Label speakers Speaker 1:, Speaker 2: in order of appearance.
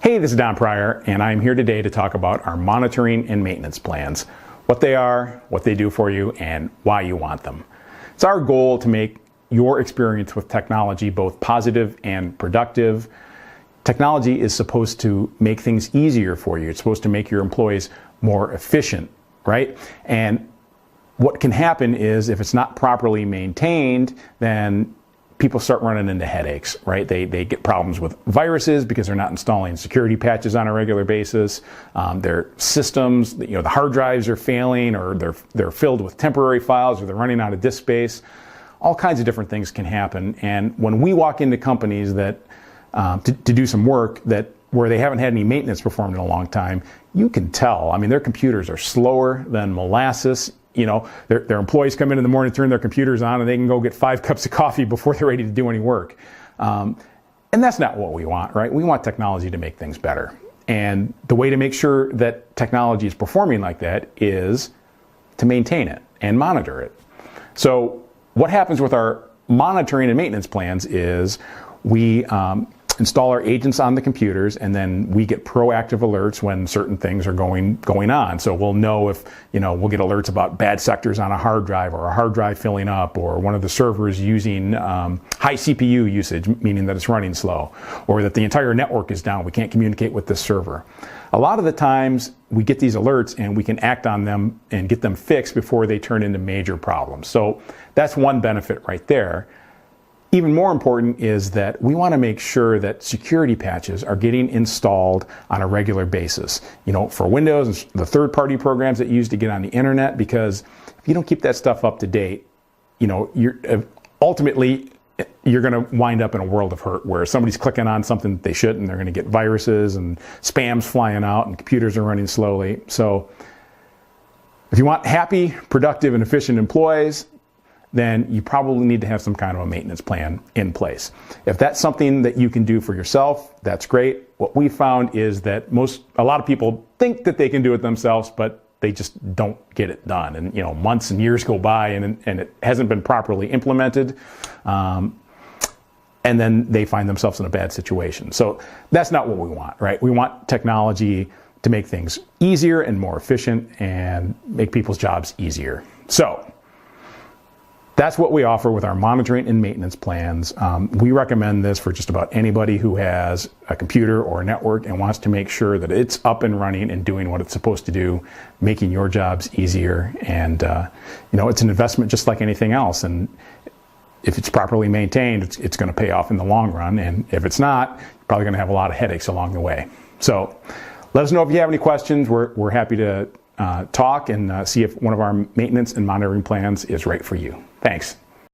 Speaker 1: Hey, this is Don Pryor, and I'm here today to talk about our monitoring and maintenance plans, what they are, what they do for you, and why you want them. It's our goal to make your experience with technology both positive and productive. Technology is supposed to make things easier for you. It's supposed to make your employees more efficient, right? And what can happen is if it's not properly maintained, then people start running into headaches, right? They get problems with viruses because they're not installing security patches on a regular basis. Their systems, the hard drives are failing, or they're filled with temporary files, or they're running out of disk space. All kinds of different things can happen. And when we walk into companies that to do some work where they haven't had any maintenance performed in a long time, you can tell. I mean, their computers are slower than molasses. Their employees come in the morning, turn their computers on, and they can go get 5 cups of coffee before they're ready to do any work. And that's not what we want, right? We want technology to make things better. And the way to make sure that technology is performing like that is to maintain it and monitor it. So what happens with our monitoring and maintenance plans is we install our agents on the computers, and then we get proactive alerts when certain things are going on. So we'll know if, we'll get alerts about bad sectors on a hard drive, or a hard drive filling up, or one of the servers using high CPU usage, meaning that it's running slow, or that the entire network is down. We can't communicate with this server. A lot of the times we get these alerts and we can act on them and get them fixed before they turn into major problems. So that's one benefit right there. Even more important is that we want to make sure that security patches are getting installed on a regular basis. For Windows and the third-party programs that you use to get on the internet, because if you don't keep that stuff up to date, ultimately you're going to wind up in a world of hurt where somebody's clicking on something that they shouldn't, and they're going to get viruses and spams flying out, and computers are running slowly. So if you want happy, productive, and efficient employees, then you probably need to have some kind of a maintenance plan in place. If that's something that you can do for yourself, that's great. What we found is that a lot of people think that they can do it themselves, but they just don't get it done. And months and years go by, and it hasn't been properly implemented. And then they find themselves in a bad situation. So that's not what we want, right? We want technology to make things easier and more efficient and make people's jobs easier. So that's what we offer with our monitoring and maintenance plans. We recommend this for just about anybody who has a computer or a network and wants to make sure that it's up and running and doing what it's supposed to do, making your jobs easier. And it's an investment just like anything else. And if it's properly maintained, it's going to pay off in the long run. And if it's not, you're probably going to have a lot of headaches along the way. So let us know if you have any questions. We're happy to talk and see if one of our maintenance and monitoring plans is right for you. Thanks.